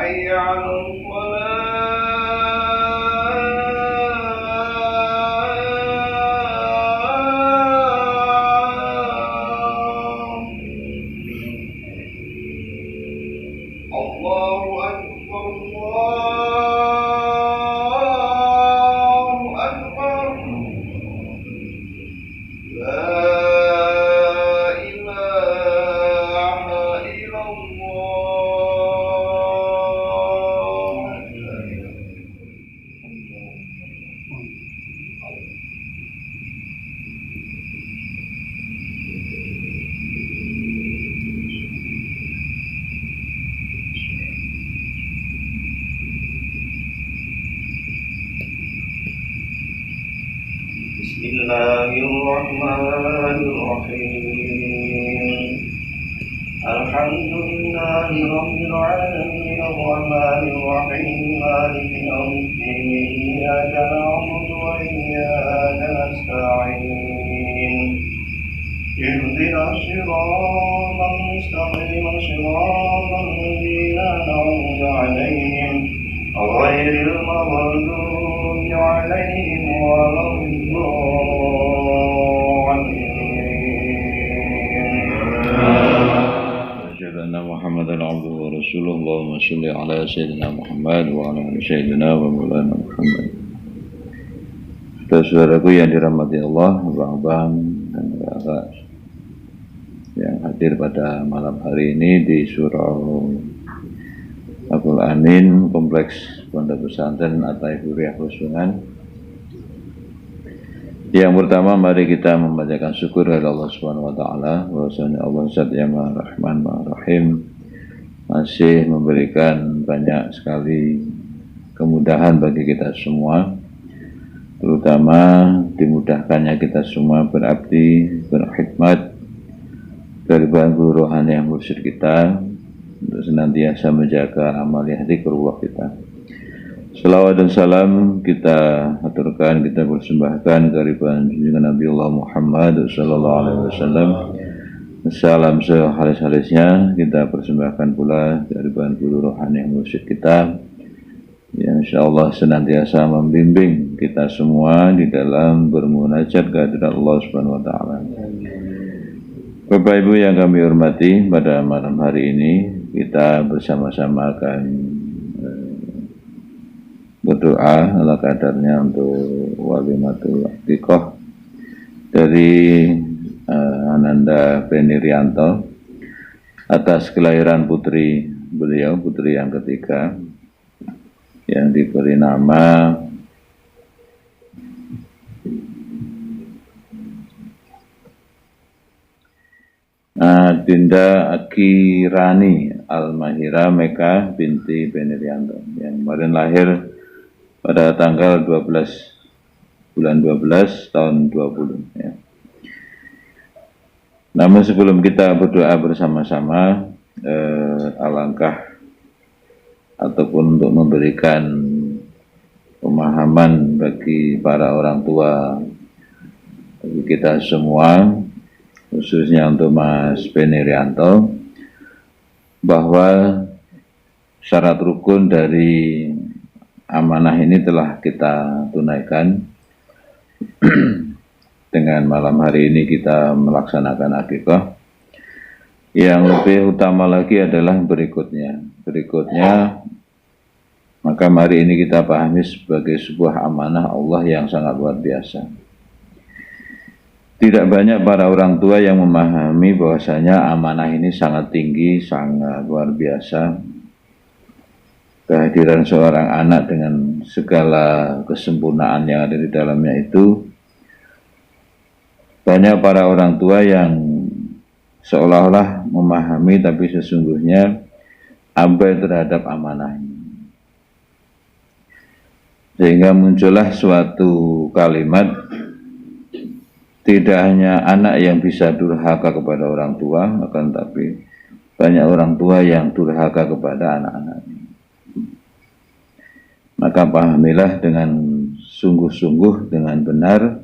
حي على الفلاح الله أكبر الله أكبر لا إله إلا الله بسم الله الرحمن الرحيم الحمد لله رب العالمين الرحمن الرحيم مالك يوم الدين إياك نعبد وإياك نستعين اهدنا الصراط المستقيم صراط الذين أنعمت عليهم غير المغضوب عليهم ولا أشهد أن محمدا عبده ورسوله اللهم صل على سيدنا Muhammad wa ala sayyidina wa maulana Muhammad. Saudaraku yang dirahmati Allah, abang-abang dan kakak yang hadir pada malam hari ini di Surau Abdul Amin, Kompleks Pondok Pesantren At-Taifur Sungan. Yang pertama, mari kita membacakan syukur kepada Allah Subhanahu wa taala bahwasanya Allah Zat yang Maha Rahman Maha Rahim masih memberikan banyak sekali kemudahan bagi kita semua, terutama dimudahkannya kita semua berabdi, berkhidmat dari guru rohani yang mursyid kita untuk senantiasa menjaga amaliyah dzikrullah kita. Salawat dan salam kita aturkan, kita persembahkan kehadiran junjungan Nabi Allah Muhammad sallallahu alaihi wasallam. Salam sehalis-halisnya kita persembahkan pula kehadiran guru rohani yang mursyid kita yang insyaallah senantiasa membimbing kita semua di dalam bermunajat kehadirat Allah Subhanahu wa taala. Bapak Ibu yang kami hormati, pada malam hari ini kita bersama-sama akan berdoa ala kadarnya untuk walimatul aqiqah dari Ananda Penirianto atas kelahiran putri beliau, putri yang ketiga yang diberi nama Dinda Akirani Al-Mahira Meka binti Penirianto yang kemarin lahir pada tanggal 12 bulan 12 tahun 20 ya. Namun sebelum kita berdoa bersama-sama, alangkah ataupun untuk memberikan pemahaman bagi para orang tua, bagi kita semua, khususnya untuk Mas Penirianto, bahwa syarat rukun dari amanah ini telah kita tunaikan. Dengan malam hari ini kita melaksanakan akikah. Yang lebih utama lagi adalah berikutnya, maka mari ini kita pahami sebagai sebuah amanah Allah yang sangat luar biasa. Tidak banyak para orang tua yang memahami bahwasanya amanah ini sangat tinggi, sangat luar biasa. Kehadiran seorang anak dengan segala kesempurnaan yang ada di dalamnya itu, banyak para orang tua yang seolah-olah memahami tapi sesungguhnya abai terhadap amanah ini. Sehingga muncullah suatu kalimat, tidak hanya anak yang bisa durhaka kepada orang tua, akan tapi banyak orang tua yang durhaka kepada anak-anaknya. Maka pahamilah dengan sungguh-sungguh, dengan benar,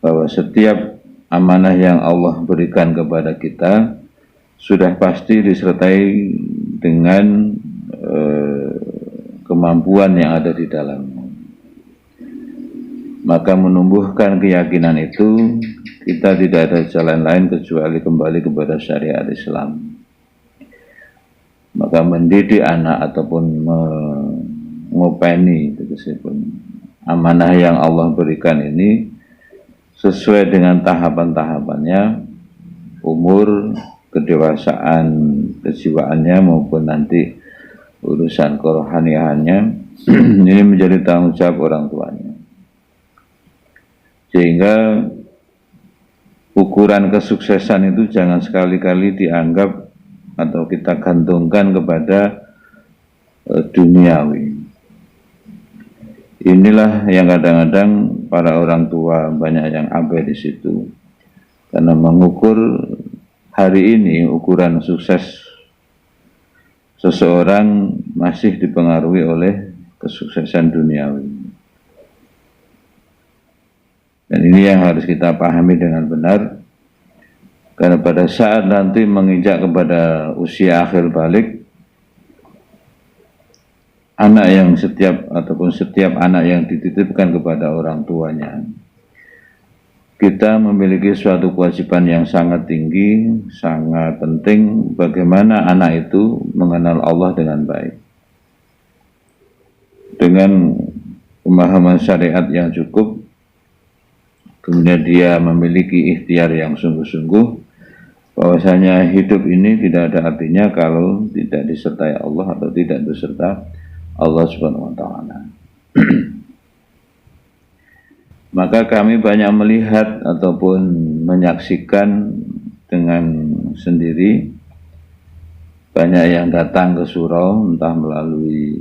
bahwa setiap amanah yang Allah berikan kepada kita sudah pasti disertai dengan kemampuan yang ada di dalamnya. Maka menumbuhkan keyakinan itu, kita tidak ada jalan lain kecuali kembali kepada syariat Islam. Maka mendidik anak ataupun mengopeni amanah yang Allah berikan ini sesuai dengan tahapan-tahapannya, umur, kedewasaan, kejiwaannya maupun nanti urusan kerohaniannya. Ini menjadi tanggung jawab orang tuanya. Sehingga ukuran kesuksesan itu jangan sekali-kali dianggap atau kita gantungkan kepada duniawi. Inilah yang kadang-kadang para orang tua banyak yang abai di situ, karena mengukur hari ini ukuran sukses seseorang masih dipengaruhi oleh kesuksesan duniawi. Dan ini yang harus kita pahami dengan benar, karena pada saat nanti menginjak kepada usia akhir balik, anak yang setiap anak yang dititipkan kepada orang tuanya, kita memiliki suatu kewajiban yang sangat tinggi, sangat penting, bagaimana anak itu mengenal Allah dengan baik. Dengan pemahaman syariat yang cukup, kemudian dia memiliki ikhtiar yang sungguh-sungguh, bahwasanya hidup ini tidak ada artinya kalau tidak disertai Allah atau tidak beserta Allah Subhanahu wa Ta'ala. Maka kami banyak melihat ataupun menyaksikan dengan sendiri, banyak yang datang ke surau entah melalui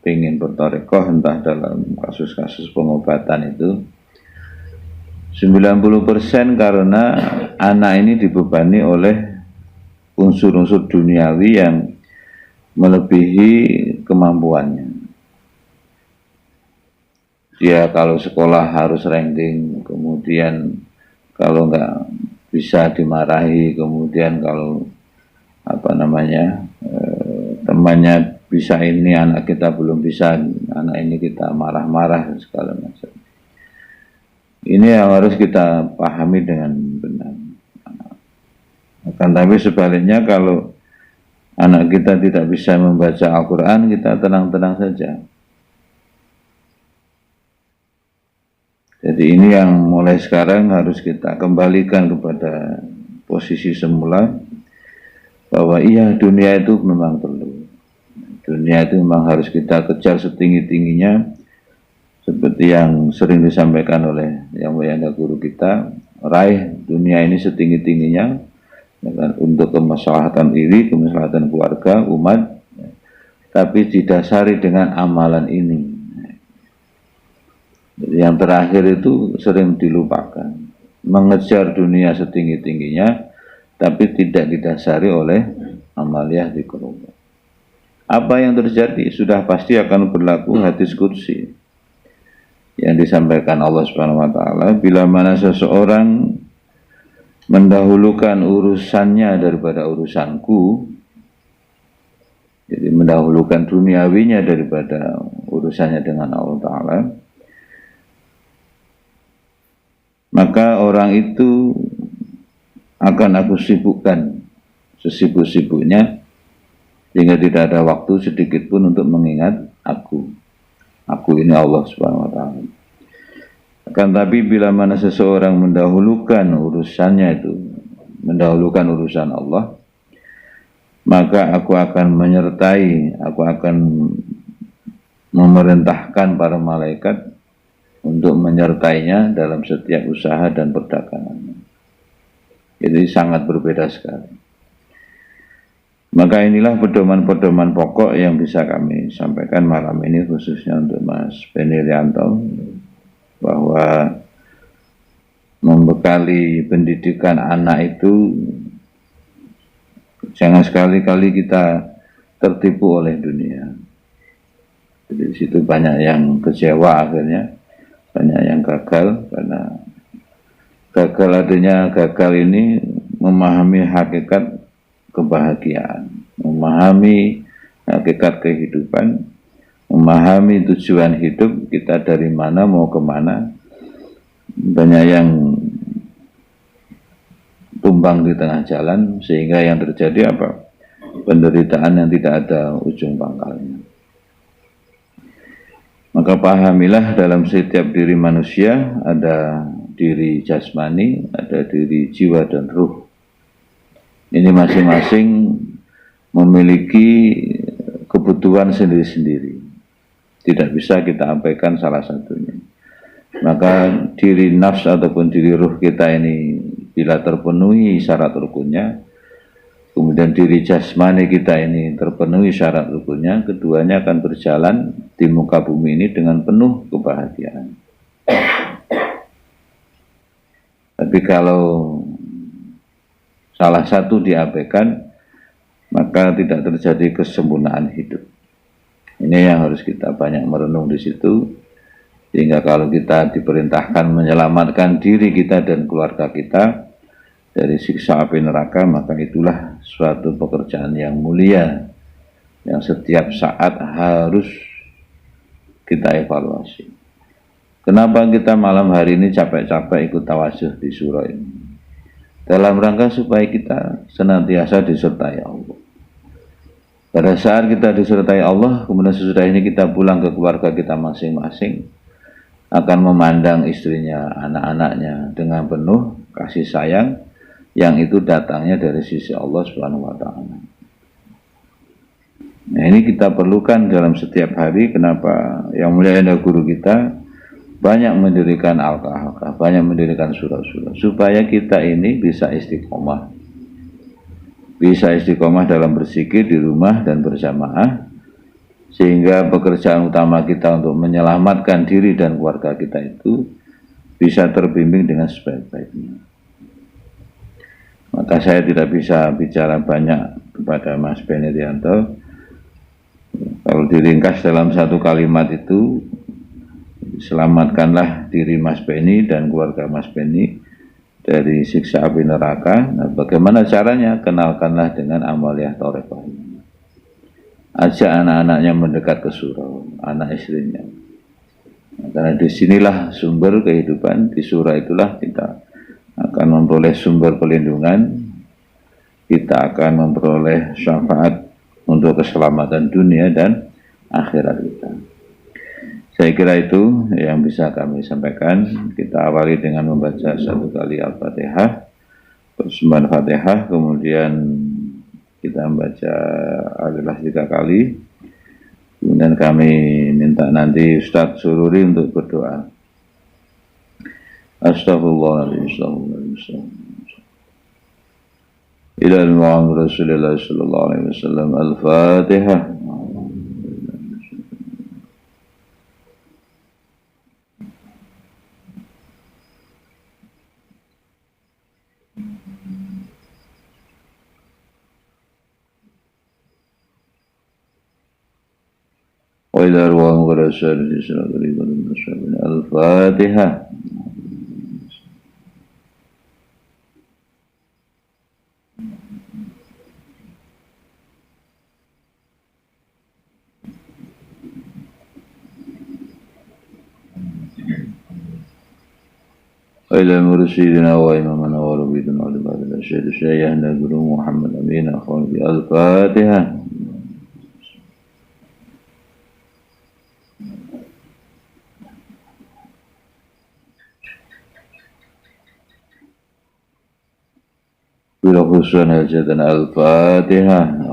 pengen bertarekoh, entah dalam kasus-kasus pengobatan itu, 90% karena anak ini dibebani oleh unsur-unsur duniawi yang melebihi kemampuannya. Dia kalau sekolah harus ranking, kemudian kalau nggak bisa dimarahi, kemudian kalau temannya bisa ini, anak kita belum bisa, anak ini kita marah-marah segala macam. Ini yang harus kita pahami dengan benar. Akan tapi sebaliknya, kalau anak kita tidak bisa membaca Al-Quran, kita tenang-tenang saja. Jadi ini yang mulai sekarang harus kita kembalikan kepada posisi semula, bahwa iya, dunia itu memang perlu. Dunia itu memang harus kita kejar setinggi-tingginya, seperti yang sering disampaikan oleh Yang Mulia Guru kita, raih dunia ini setinggi-tingginya, ya kan, untuk kemaslahatan diri, kemaslahatan keluarga, umat, tapi didasari dengan amalan ini. Jadi yang terakhir itu sering dilupakan, mengejar dunia setinggi-tingginya, tapi tidak didasari oleh amaliyah di qulub. Apa yang terjadi sudah pasti akan berlaku hadis qudsi yang disampaikan Allah Subhanahu wa Ta'ala, bila mana seseorang mendahulukan urusannya daripada urusanku, jadi mendahulukan duniawinya daripada urusannya dengan Allah Ta'ala, maka orang itu akan aku sibukkan sesibuk-sibuknya, sehingga tidak ada waktu sedikit pun untuk mengingat aku. Aku ini Allah Subhanahu wa Ta'ala. Akan tapi bila mana seseorang mendahulukan urusannya itu, mendahulukan urusan Allah, maka aku akan menyertai, aku akan memerintahkan para malaikat untuk menyertainya dalam setiap usaha dan perdagangannya. Jadi sangat berbeda sekali. Maka inilah pedoman-pedoman pokok yang bisa kami sampaikan malam ini, khususnya untuk Mas Beni Rianto, bahwa membekali pendidikan anak itu jangan sekali-kali kita tertipu oleh dunia. Jadi di situ banyak yang kecewa akhirnya, banyak yang gagal, karena gagal adanya gagal ini memahami hakikat kebahagiaan, memahami hakikat kehidupan, memahami tujuan hidup kita dari mana mau kemana. Banyak yang tumbang di tengah jalan sehingga yang terjadi apa? Penderitaan yang tidak ada ujung pangkalnya. Maka pahamilah dalam setiap diri manusia ada diri jasmani, ada diri jiwa dan ruh. Ini masing-masing memiliki kebutuhan sendiri-sendiri. Tidak bisa kita abaikan salah satunya. Maka diri nafs ataupun diri ruh kita ini bila terpenuhi syarat rukunnya, kemudian diri jasmani kita ini terpenuhi syarat rukunnya, keduanya akan berjalan di muka bumi ini dengan penuh kebahagiaan. Tapi kalau salah satu diabaikan, maka tidak terjadi kesempurnaan hidup. Ini yang harus kita banyak merenung di situ, sehingga kalau kita diperintahkan menyelamatkan diri kita dan keluarga kita dari siksa api neraka, maka itulah suatu pekerjaan yang mulia yang setiap saat harus kita evaluasi. Kenapa kita malam hari ini capek-capek ikut tawajuh di surah ini? Dalam rangka supaya kita senantiasa disertai Allah. Pada saat kita disertai Allah, kemudian sesudah ini kita pulang ke keluarga kita masing-masing, akan memandang istrinya, anak-anaknya dengan penuh kasih sayang yang itu datangnya dari sisi Allah Subhanahu wa taala. Nah, ini kita perlukan dalam setiap hari. Kenapa yang mulia guru kita banyak mendirikan al-kahf, banyak mendirikan surah-surah supaya kita ini bisa istiqomah. Bisa istiqomah dalam berzikir di rumah dan berjamaah, sehingga pekerjaan utama kita untuk menyelamatkan diri dan keluarga kita itu bisa terbimbing dengan sebaik-baiknya. Maka saya tidak bisa bicara banyak kepada Mas Beni Rianto. Kalau diringkas dalam satu kalimat itu, selamatkanlah diri Mas Beni dan keluarga Mas Beni dari siksa api neraka. Nah, bagaimana caranya? Kenalkanlah dengan amaliyah thoraqah. Ajak anak-anaknya mendekat ke surau, anak istrinya. Nah, karena disinilah sumber kehidupan, di surah itulah kita akan memperoleh sumber pelindungan, kita akan memperoleh syafaat untuk keselamatan dunia dan akhirat kita. Saya kira itu yang bisa kami sampaikan. Kita awali dengan membaca satu kali Al-Fatihah, persembahan Fatihah, kemudian kita membaca Al-Ikhlas 3 kali. Kemudian kami minta nanti Ustadz Sururi untuk berdoa. Astagfirullahaladzim. Ila al-Muhammad Rasulullah sallallahu alaihi wasallam. Al-Fatihah. وإلى أرواح ورسائل الإسلام قريبا من أصحابنا. الفاتحة. وإلى مرشدنا وإمامنا وربيتنا ولبعض الأشهد شيخنا guru Muhammad Amin أخواني. الفاتحة. Bila khususan hajatan Al-Fatihah.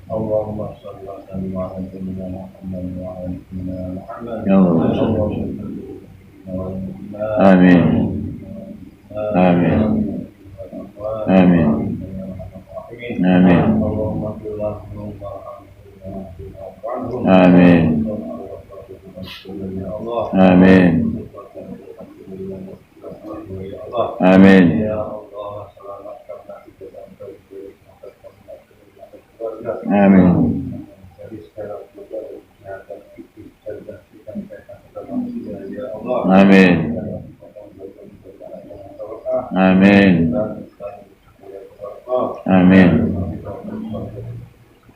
اللهم صل وسلم على سيدنا محمد وعلى سيدنا محمد. آمين آمين آمين آمين آمين Allah. Amin. Ya Allah. Amin. Ya Allah, selamatkanlah kita sampai keluarga. Amin. Dari segala kesehatan fikih dan kesehatan manusia. Ya Allah. Amin. Amin.